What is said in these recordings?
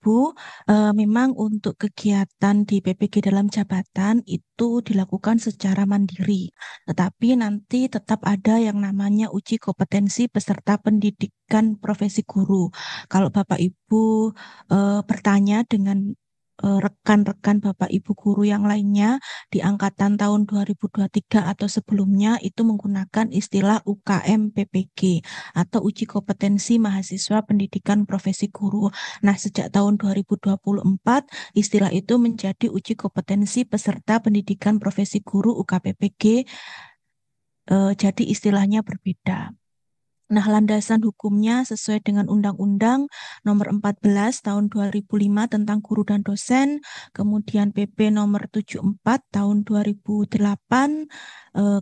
Ibu, memang untuk kegiatan di PPG dalam jabatan itu dilakukan secara mandiri, tetapi nanti tetap ada yang namanya uji kompetensi peserta pendidikan profesi guru. Kalau Bapak Ibu bertanya dengan rekan-rekan Bapak Ibu guru yang lainnya di angkatan tahun 2023 atau sebelumnya itu menggunakan istilah UKM PPG atau uji kompetensi mahasiswa pendidikan profesi guru. Nah, sejak tahun 2024, istilah itu menjadi uji kompetensi peserta pendidikan profesi guru UKPPG, jadi istilahnya berbeda. Nah, landasan hukumnya sesuai dengan Undang-Undang Nomor 14 Tahun 2005 tentang Guru dan Dosen, kemudian PP Nomor 74 Tahun 2008,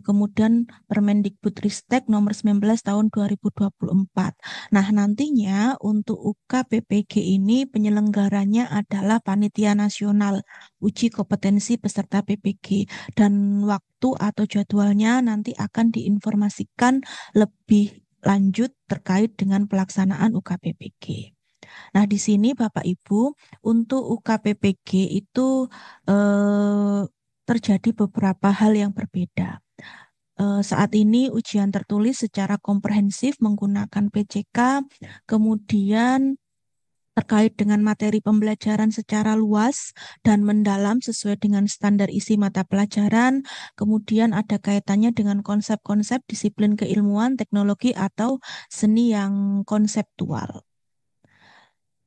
kemudian Permendikbudristek Nomor 19 Tahun 2024. Nah, nantinya untuk UKPPG ini penyelenggaranya adalah Panitia Nasional Uji Kompetensi Peserta PPG dan waktu atau jadwalnya nanti akan diinformasikan lebih lanjut terkait dengan pelaksanaan UKPPG. Nah, di sini Bapak Ibu, untuk UKPPG itu eh, terjadi beberapa hal yang berbeda. Saat ini ujian tertulis secara komprehensif menggunakan PCK, kemudian terkait dengan materi pembelajaran secara luas dan mendalam sesuai dengan standar isi mata pelajaran. Kemudian ada kaitannya dengan konsep-konsep disiplin keilmuan, teknologi, atau seni yang konseptual.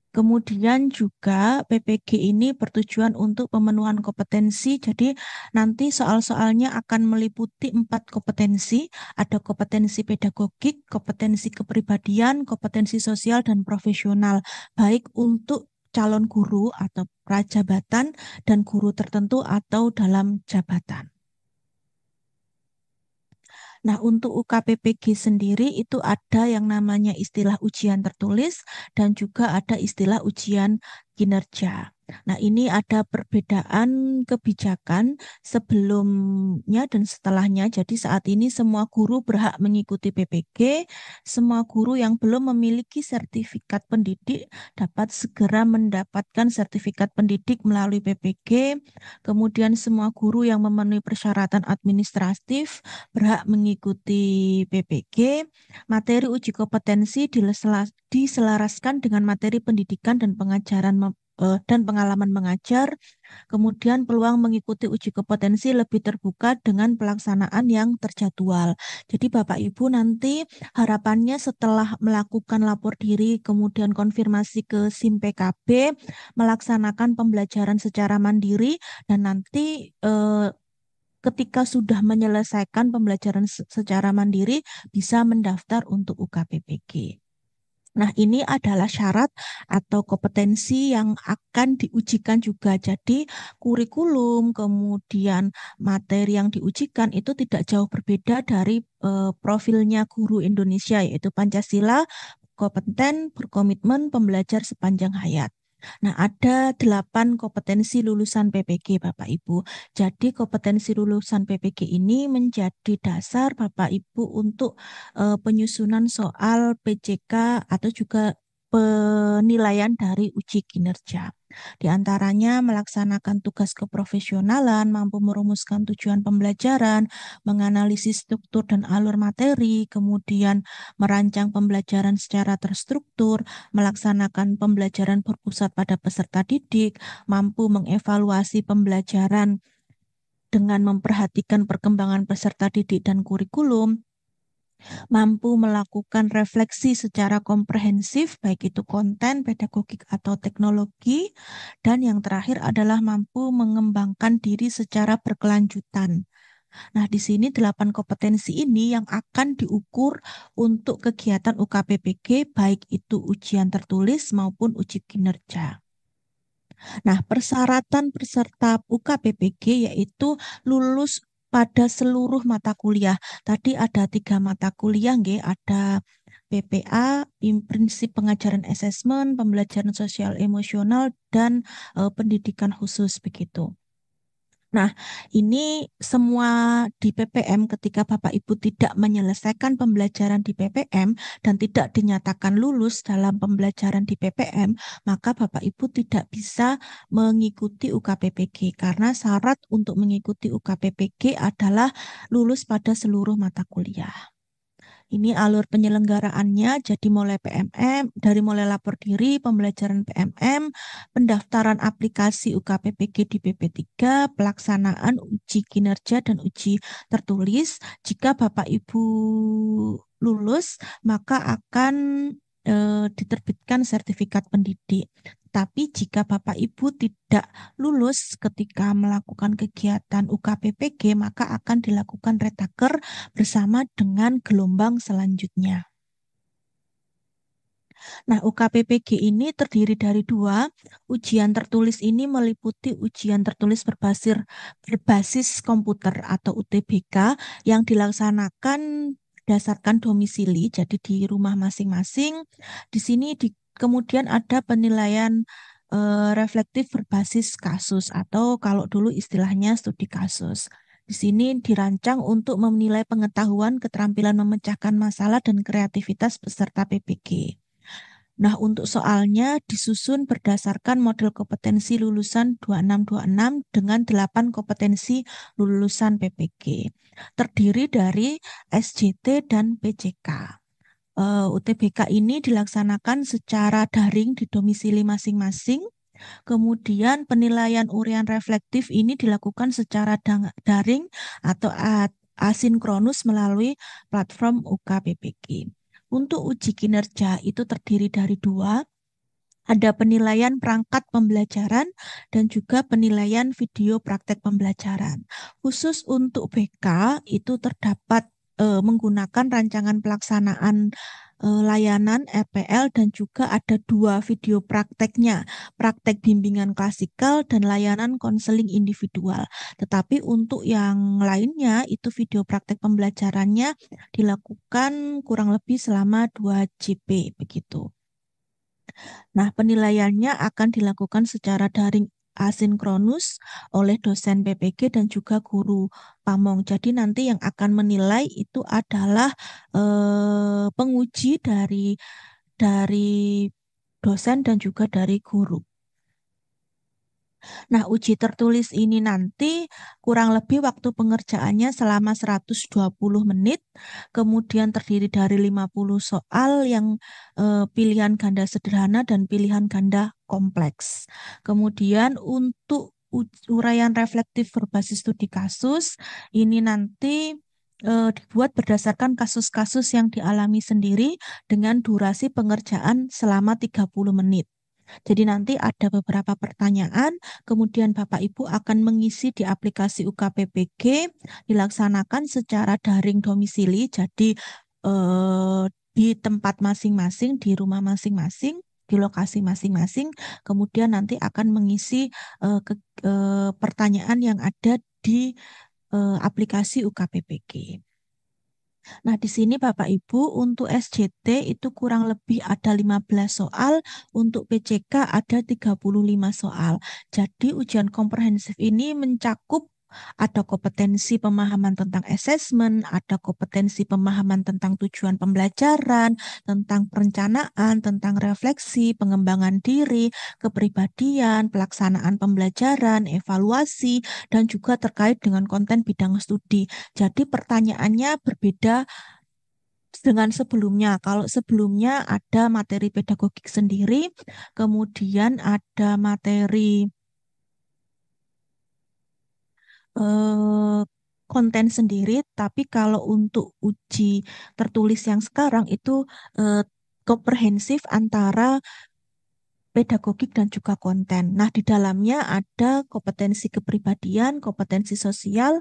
Kemudian juga PPG ini bertujuan untuk pemenuhan kompetensi. Jadi nanti soal-soalnya akan meliputi 4 kompetensi. Ada kompetensi pedagogik, kompetensi kepribadian, kompetensi sosial, dan profesional. Baik untuk calon guru atau prajabatan dan guru tertentu atau dalam jabatan. Nah, untuk UKPPG sendiri itu ada yang namanya istilah ujian tertulis dan juga ada istilah ujian kinerja. Nah, ini ada perbedaan kebijakan sebelumnya dan setelahnya. Jadi saat ini semua guru berhak mengikuti PPG. Semua guru yang belum memiliki sertifikat pendidik dapat segera mendapatkan sertifikat pendidik melalui PPG. Kemudian semua guru yang memenuhi persyaratan administratif berhak mengikuti PPG. Materi uji kompetensi diselaraskan dengan materi pendidikan dan pengajaran dan pengalaman mengajar. Kemudian peluang mengikuti uji kompetensi lebih terbuka dengan pelaksanaan yang terjadwal. Jadi Bapak Ibu nanti harapannya setelah melakukan lapor diri, kemudian konfirmasi ke SIM PKB, melaksanakan pembelajaran secara mandiri, dan nanti ketika sudah menyelesaikan pembelajaran secara mandiri, bisa mendaftar untuk UKPPG. Nah, ini adalah syarat atau kompetensi yang akan diujikan juga. Jadi, kurikulum, kemudian materi yang diujikan itu tidak jauh berbeda dari profilnya guru Indonesia, yaitu Pancasila, kompeten, berkomitmen, pembelajar sepanjang hayat. Nah, ada 8 kompetensi lulusan PPG, Bapak Ibu. Jadi, kompetensi lulusan PPG ini menjadi dasar Bapak Ibu untuk penyusunan soal PJK atau juga penilaian dari uji kinerja. Di antaranya melaksanakan tugas keprofesionalan, mampu merumuskan tujuan pembelajaran, menganalisis struktur dan alur materi, kemudian merancang pembelajaran secara terstruktur, melaksanakan pembelajaran berpusat pada peserta didik, mampu mengevaluasi pembelajaran dengan memperhatikan perkembangan peserta didik dan kurikulum, mampu melakukan refleksi secara komprehensif, baik itu konten, pedagogik, atau teknologi, dan yang terakhir adalah mampu mengembangkan diri secara berkelanjutan. Nah, di sini 8 kompetensi ini yang akan diukur untuk kegiatan UKPPG, baik itu ujian tertulis maupun uji kinerja. Nah, persyaratan peserta UKPPG yaitu lulus pada seluruh mata kuliah. Tadi ada 3 mata kuliah, nggih. Ada PPA, Prinsip Pengajaran Asesmen, Pembelajaran Sosial Emosional, dan Pendidikan Khusus begitu. Nah, ini semua di PPM ketika Bapak Ibu tidak menyelesaikan pembelajaran di PPM dan tidak dinyatakan lulus dalam pembelajaran di PPM, maka Bapak Ibu tidak bisa mengikuti UKPPG karena syarat untuk mengikuti UKPPG adalah lulus pada seluruh mata kuliah. Ini alur penyelenggaraannya, jadi dari mulai lapor diri, pembelajaran PMM, pendaftaran aplikasi UKPPG di PP3, pelaksanaan uji kinerja dan uji tertulis. Jika Bapak Ibu lulus, maka akan diterbitkan sertifikat pendidik. Tapi jika Bapak Ibu tidak lulus ketika melakukan kegiatan UKPPG, maka akan dilakukan retaker bersama dengan gelombang selanjutnya. Nah, UKPPG ini terdiri dari dua. Ujian tertulis ini meliputi ujian tertulis berbasis komputer atau UTBK yang dilaksanakan berdasarkan domisili, jadi di rumah masing-masing. Di sini kemudian ada penilaian reflektif berbasis kasus atau kalau dulu istilahnya studi kasus. Di sini dirancang untuk menilai pengetahuan, keterampilan memecahkan masalah, dan kreativitas peserta PPG. Nah, untuk soalnya disusun berdasarkan model kompetensi lulusan 2626 dengan 8 kompetensi lulusan PPG. Terdiri dari SJT dan PCK. UTBK ini dilaksanakan secara daring di domisili masing-masing. Kemudian penilaian urian reflektif ini dilakukan secara daring atau asinkronus melalui platform UKPPG. Untuk uji kinerja itu terdiri dari dua, ada penilaian perangkat pembelajaran dan juga penilaian video praktek pembelajaran. Khusus untuk BK itu terdapat menggunakan rancangan pelaksanaan layanan RPL dan juga ada dua video prakteknya, praktek bimbingan klasikal dan layanan konseling individual. Tetapi untuk yang lainnya itu video praktek pembelajarannya dilakukan kurang lebih selama 2 JP begitu. Nah, penilaiannya akan dilakukan secara daring asinkronus oleh dosen PPG dan juga guru pamong. Jadi nanti yang akan menilai itu adalah penguji dari dosen dan juga dari guru. Nah, uji tertulis ini nanti kurang lebih waktu pengerjaannya selama 120 menit, kemudian terdiri dari 50 soal yang pilihan ganda sederhana dan pilihan ganda kompleks. Kemudian untuk uraian reflektif berbasis studi kasus, ini nanti dibuat berdasarkan kasus-kasus yang dialami sendiri dengan durasi pengerjaan selama 30 menit. Jadi nanti ada beberapa pertanyaan, kemudian Bapak Ibu akan mengisi di aplikasi UKPPG, dilaksanakan secara daring domisili, jadi eh, di tempat masing-masing, di rumah masing-masing, di lokasi masing-masing, kemudian nanti akan mengisi pertanyaan yang ada di aplikasi UKPPG. Nah, di sini Bapak Ibu untuk SJT itu kurang lebih ada 15 soal, untuk PCK ada 35 soal. Jadi ujian komprehensif ini mencakup ada kompetensi pemahaman tentang asesmen, ada kompetensi pemahaman tentang tujuan pembelajaran, tentang perencanaan, tentang refleksi, pengembangan diri, kepribadian, pelaksanaan pembelajaran, evaluasi, dan juga terkait dengan konten bidang studi. Jadi pertanyaannya berbeda dengan sebelumnya. Kalau sebelumnya ada materi pedagogik sendiri, kemudian ada materi eh, konten sendiri, tapi kalau untuk uji tertulis yang sekarang itu eh, komprehensif antara pedagogik dan juga konten. Nah, di dalamnya ada kompetensi kepribadian, kompetensi sosial,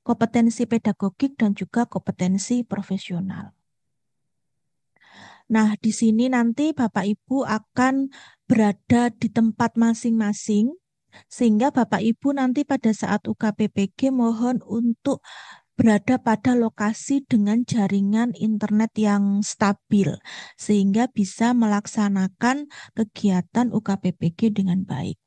kompetensi pedagogik, dan juga kompetensi profesional. Nah, di sini nanti Bapak Ibu akan berada di tempat masing-masing, sehingga Bapak Ibu nanti pada saat UKPPG mohon untuk berada pada lokasi dengan jaringan internet yang stabil, sehingga bisa melaksanakan kegiatan UKPPG dengan baik.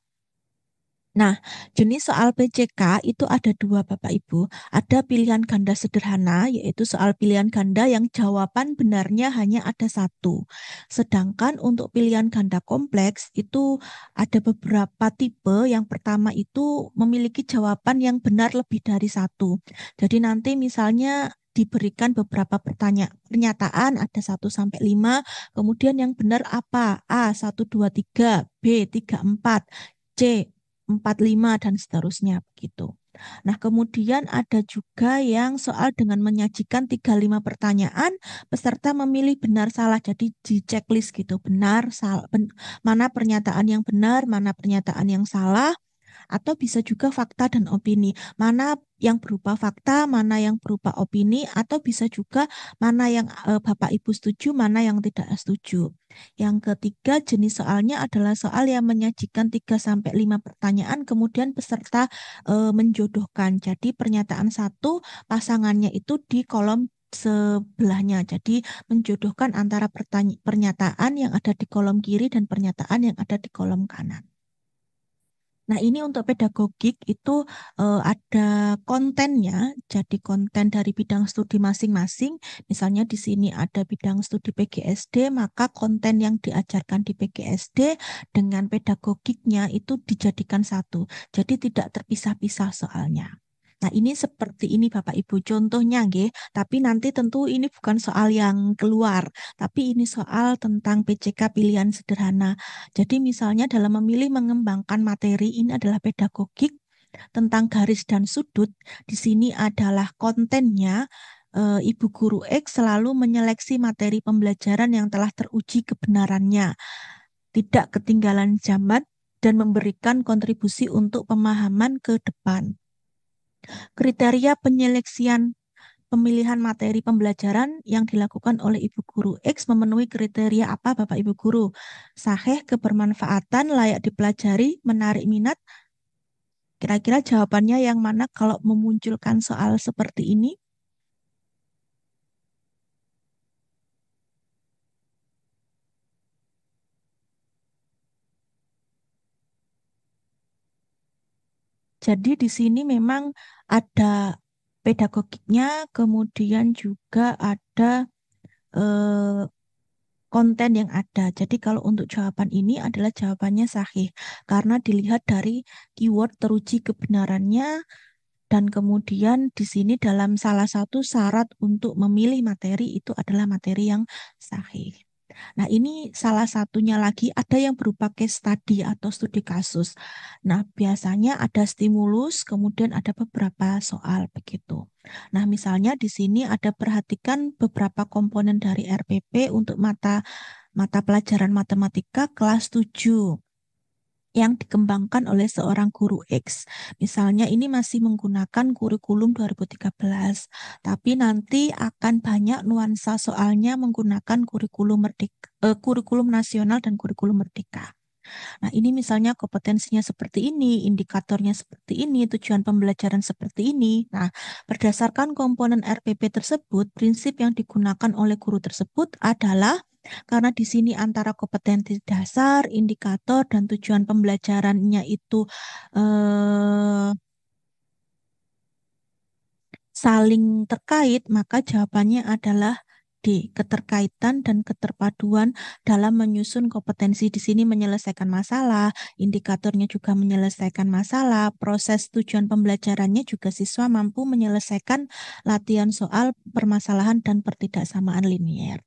Nah, jenis soal PCK itu ada dua, Bapak Ibu. Ada pilihan ganda sederhana, yaitu soal pilihan ganda yang jawaban benarnya hanya ada satu. Sedangkan untuk pilihan ganda kompleks itu ada beberapa tipe. Yang pertama itu memiliki jawaban yang benar lebih dari satu. Jadi nanti misalnya diberikan beberapa pernyataan ada 1 sampai 5, kemudian yang benar apa? A 1 2 3, B 3 4, C 4 5 dan seterusnya begitu. Nah, kemudian ada juga yang soal dengan menyajikan 3 5 pertanyaan, peserta memilih benar salah. Jadi di checklist gitu, benar, salah, mana pernyataan yang benar, mana pernyataan yang salah, atau bisa juga fakta dan opini. Mana yang berupa fakta, mana yang berupa opini, atau bisa juga mana yang Bapak Ibu setuju, mana yang tidak setuju. Yang ketiga jenis soalnya adalah soal yang menyajikan 3 sampai 5 pertanyaan, kemudian peserta menjodohkan. Jadi pernyataan satu pasangannya itu di kolom sebelahnya. Jadi menjodohkan antara pernyataan yang ada di kolom kiri dan pernyataan yang ada di kolom kanan. Nah, ini untuk pedagogik itu ada kontennya, jadi konten dari bidang studi masing-masing. Misalnya di sini ada bidang studi PGSD, maka konten yang diajarkan di PGSD dengan pedagogiknya itu dijadikan satu. Jadi tidak terpisah-pisah soalnya. Nah, ini seperti ini Bapak Ibu contohnya nggih, tapi nanti tentu ini bukan soal yang keluar, tapi ini soal tentang PCK pilihan sederhana. Jadi misalnya dalam memilih mengembangkan materi ini adalah pedagogik tentang garis dan sudut. Di sini adalah kontennya. Ibu guru X selalu menyeleksi materi pembelajaran yang telah teruji kebenarannya, tidak ketinggalan zaman, dan memberikan kontribusi untuk pemahaman ke depan. Kriteria penyeleksian pemilihan materi pembelajaran yang dilakukan oleh Ibu Guru X memenuhi kriteria apa, Bapak Ibu Guru? Sahih, kebermanfaatan, layak dipelajari, menarik minat. Kira-kira jawabannya yang mana kalau memunculkan soal seperti ini? Jadi di sini memang ada pedagogiknya, kemudian juga ada eh, konten yang ada. Jadi kalau untuk jawaban ini adalah jawabannya sahih karena dilihat dari keyword teruji kebenarannya dan kemudian di sini dalam salah satu syarat untuk memilih materi itu adalah materi yang sahih. Nah, ini salah satunya lagi ada yang berupa case study atau studi kasus. Nah, biasanya ada stimulus, kemudian ada beberapa soal begitu. Nah, misalnya di sini ada perhatikan beberapa komponen dari RPP untuk mata mata pelajaran matematika kelas 7 yang dikembangkan oleh seorang guru X. Misalnya ini masih menggunakan kurikulum 2013, tapi nanti akan banyak nuansa soalnya menggunakan kurikulum nasional dan kurikulum merdeka. Nah, ini misalnya kompetensinya seperti ini, indikatornya seperti ini, tujuan pembelajaran seperti ini. Nah, berdasarkan komponen RPP tersebut, prinsip yang digunakan oleh guru tersebut adalah karena di sini antara kompetensi dasar, indikator, dan tujuan pembelajarannya itu eh, saling terkait, maka jawabannya adalah D, keterkaitan dan keterpaduan dalam menyusun kompetensi. Di sini menyelesaikan masalah, indikatornya juga menyelesaikan masalah, proses tujuan pembelajarannya juga siswa mampu menyelesaikan latihan soal permasalahan dan pertidaksamaan linier.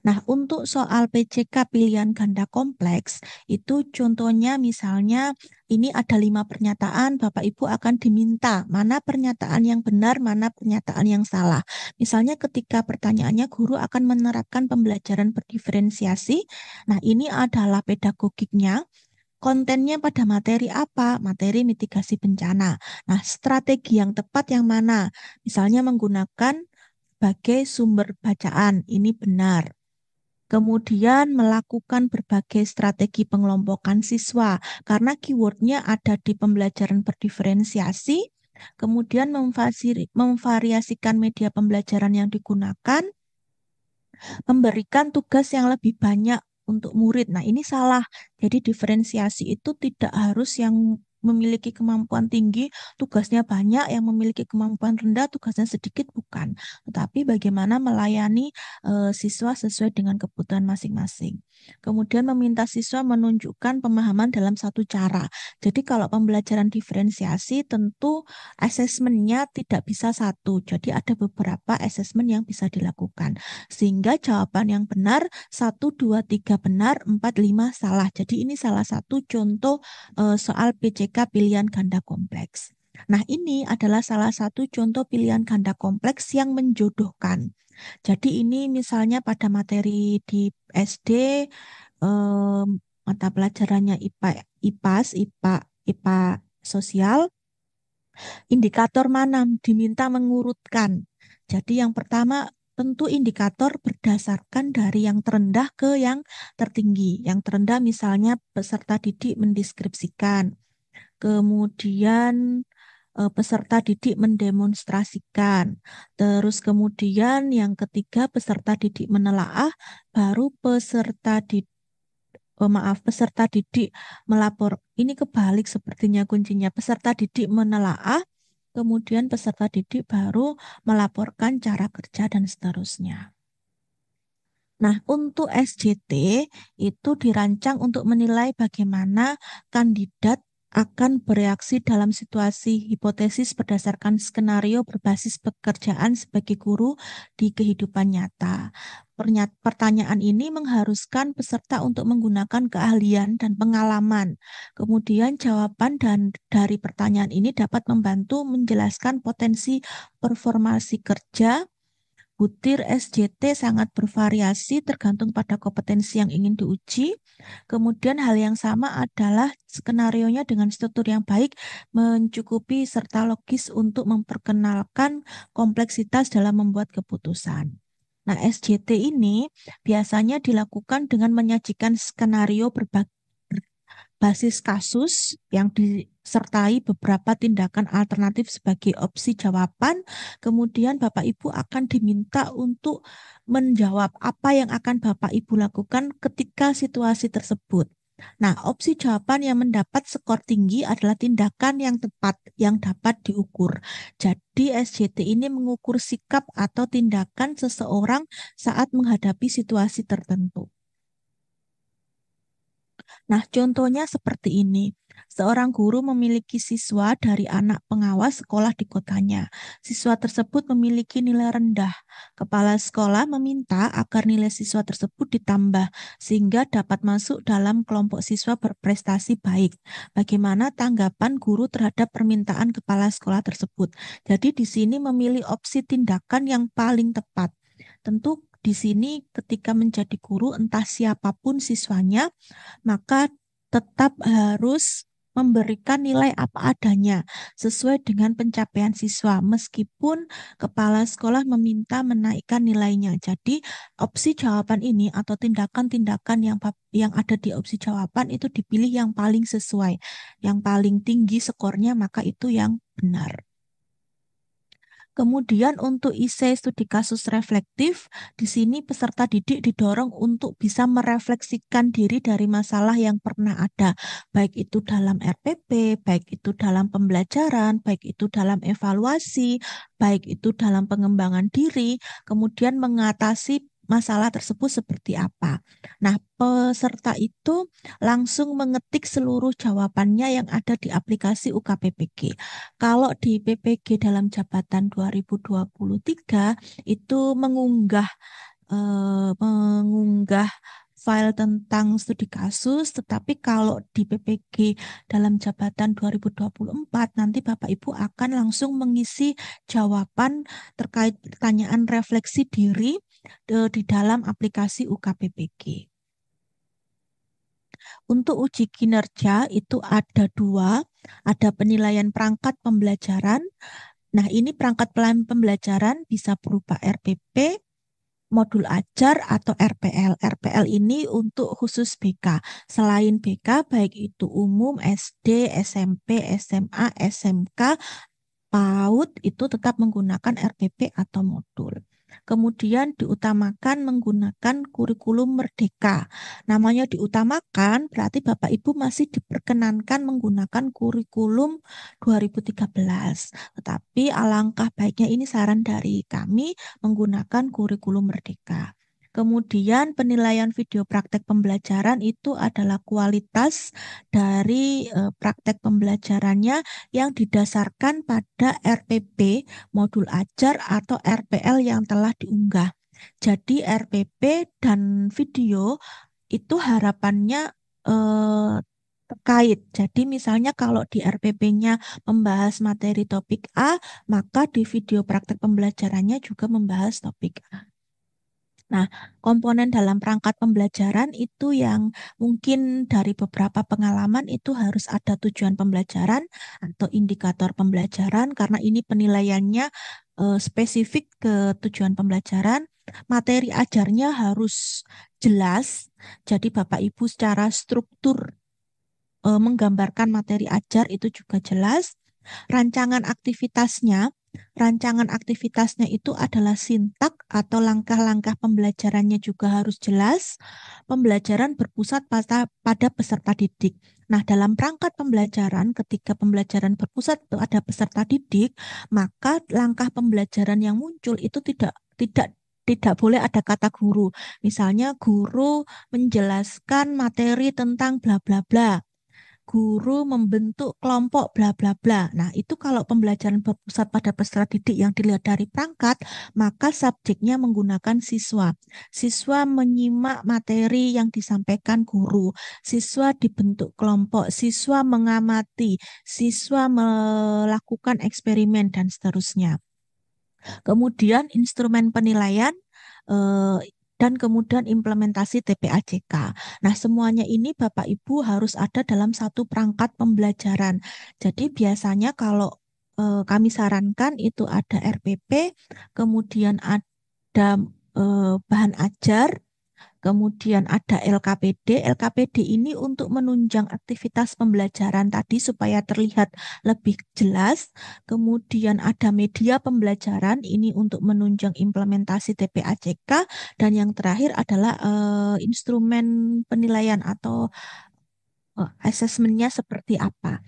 Nah, untuk soal PCK pilihan ganda kompleks, itu contohnya misalnya ini ada 5 pernyataan, Bapak Ibu akan diminta mana pernyataan yang benar, mana pernyataan yang salah. Misalnya ketika pertanyaannya guru akan menerapkan pembelajaran berdiferensiasi. Nah, ini adalah pedagogiknya. Kontennya pada materi apa? Materi mitigasi bencana. Nah, strategi yang tepat yang mana? Misalnya menggunakan sebagai sumber bacaan. Ini benar. Kemudian melakukan berbagai strategi pengelompokan siswa karena keywordnya ada di pembelajaran berdiferensiasi. Kemudian memvariasikan media pembelajaran yang digunakan, memberikan tugas yang lebih banyak untuk murid. Nah, ini salah. Jadi diferensiasi itu tidak harus yang memiliki kemampuan tinggi tugasnya banyak, yang memiliki kemampuan rendah tugasnya sedikit, bukan. Tetapi bagaimana melayani siswa sesuai dengan kebutuhan masing-masing. Kemudian meminta siswa menunjukkan pemahaman dalam satu cara. Jadi kalau pembelajaran diferensiasi tentu asesmennya tidak bisa satu. Jadi ada beberapa asesmen yang bisa dilakukan. Sehingga jawaban yang benar 1, 2, 3 benar, 4, 5 salah. Jadi ini salah satu contoh soal PCK pilihan ganda kompleks. Nah, ini adalah salah satu contoh pilihan ganda kompleks yang menjodohkan. Jadi ini misalnya pada materi di SD, mata pelajarannya IPA, IPAS, IPA sosial, indikator mana diminta mengurutkan. Jadi yang pertama tentu indikator berdasarkan dari yang terendah ke yang tertinggi. Yang terendah misalnya peserta didik mendeskripsikan. Kemudian peserta didik mendemonstrasikan. Terus kemudian yang ketiga peserta didik menelaah, baru peserta didik melapor. Ini kebalik sepertinya kuncinya. Peserta didik menelaah, kemudian peserta didik baru melaporkan cara kerja dan seterusnya. Nah, untuk SJT itu dirancang untuk menilai bagaimana kandidat akan bereaksi dalam situasi hipotesis berdasarkan skenario berbasis pekerjaan sebagai guru di kehidupan nyata. Pertanyaan ini mengharuskan peserta untuk menggunakan keahlian dan pengalaman. Kemudian jawaban dari pertanyaan ini dapat membantu menjelaskan potensi performasi kerja. Butir SJT sangat bervariasi tergantung pada kompetensi yang ingin diuji. Kemudian hal yang sama adalah skenarionya dengan struktur yang baik, mencukupi serta logis untuk memperkenalkan kompleksitas dalam membuat keputusan. Nah, SJT ini biasanya dilakukan dengan menyajikan skenario berbasis kasus yang disertai beberapa tindakan alternatif sebagai opsi jawaban. Kemudian Bapak Ibu akan diminta untuk menjawab apa yang akan Bapak Ibu lakukan ketika situasi tersebut. Nah, opsi jawaban yang mendapat skor tinggi adalah tindakan yang tepat yang dapat diukur. Jadi SJT ini mengukur sikap atau tindakan seseorang saat menghadapi situasi tertentu. Nah, contohnya seperti ini. Seorang guru memiliki siswa dari anak pengawas sekolah di kotanya. Siswa tersebut memiliki nilai rendah. Kepala sekolah meminta agar nilai siswa tersebut ditambah sehingga dapat masuk dalam kelompok siswa berprestasi baik. Bagaimana tanggapan guru terhadap permintaan kepala sekolah tersebut? Jadi di sini memilih opsi tindakan yang paling tepat. Tentu di sini ketika menjadi guru entah siapapun siswanya, maka tetap harus memberikan nilai apa adanya sesuai dengan pencapaian siswa meskipun kepala sekolah meminta menaikkan nilainya. Jadi opsi jawaban ini atau tindakan-tindakan yang ada di opsi jawaban itu dipilih yang paling sesuai, yang paling tinggi skornya, maka itu yang benar. Kemudian untuk studi kasus reflektif, di sini peserta didik didorong untuk bisa merefleksikan diri dari masalah yang pernah ada, baik itu dalam RPP, baik itu dalam pembelajaran, baik itu dalam evaluasi, baik itu dalam pengembangan diri, kemudian mengatasi masalah tersebut seperti apa. Nah, peserta itu langsung mengetik seluruh jawabannya yang ada di aplikasi UKPPG. Kalau di PPG dalam jabatan 2023 itu mengunggah file tentang studi kasus, tetapi kalau di PPG dalam jabatan 2024 nanti Bapak Ibu akan langsung mengisi jawaban terkait pertanyaan refleksi diri di dalam aplikasi UKPPG. Untuk uji kinerja itu ada dua, ada penilaian perangkat pembelajaran. Nah, ini perangkat pembelajaran bisa berupa RPP, modul ajar, atau RPL. RPL ini untuk khusus BK. Selain BK, baik itu umum, SD, SMP, SMA, SMK, PAUD, itu tetap menggunakan RPP atau modul. Kemudian diutamakan menggunakan kurikulum Merdeka. Namanya diutamakan berarti Bapak Ibu masih diperkenankan menggunakan kurikulum 2013. Tetapi alangkah baiknya ini saran dari kami menggunakan kurikulum Merdeka. Kemudian penilaian video praktek pembelajaran itu adalah kualitas dari praktek pembelajarannya yang didasarkan pada RPP modul ajar atau RPL yang telah diunggah. Jadi RPP dan video itu harapannya terkait. Jadi misalnya kalau di RPP-nya membahas materi topik A, maka di video praktek pembelajarannya juga membahas topik A. Nah, komponen dalam perangkat pembelajaran itu yang mungkin dari beberapa pengalaman itu harus ada tujuan pembelajaran atau indikator pembelajaran karena ini penilaiannya spesifik ke tujuan pembelajaran. Materi ajarnya harus jelas. Jadi Bapak Ibu secara struktur menggambarkan materi ajar itu juga jelas. Rancangan aktivitasnya, rancangan aktivitasnya itu adalah sintak atau langkah-langkah pembelajarannya juga harus jelas. Pembelajaran berpusat pada peserta didik. Nah, dalam perangkat pembelajaran, ketika pembelajaran berpusat pada peserta didik, maka langkah pembelajaran yang muncul itu tidak boleh ada kata guru. Misalnya guru menjelaskan materi tentang bla bla bla, guru membentuk kelompok bla bla bla. Nah, itu kalau pembelajaran berpusat pada peserta didik yang dilihat dari perangkat, maka subjeknya menggunakan siswa. Siswa menyimak materi yang disampaikan guru, siswa dibentuk kelompok, siswa mengamati, siswa melakukan eksperimen dan seterusnya. Kemudian instrumen penilaian eh, dan kemudian implementasi TPAJK. Nah, semuanya ini Bapak Ibu harus ada dalam satu perangkat pembelajaran. Jadi biasanya kalau kami sarankan itu ada RPP, kemudian ada bahan ajar, kemudian ada LKPD. LKPD ini untuk menunjang aktivitas pembelajaran tadi supaya terlihat lebih jelas. Kemudian ada media pembelajaran ini untuk menunjang implementasi TPAJK. Dan yang terakhir adalah instrumen penilaian atau asesmennya seperti apa.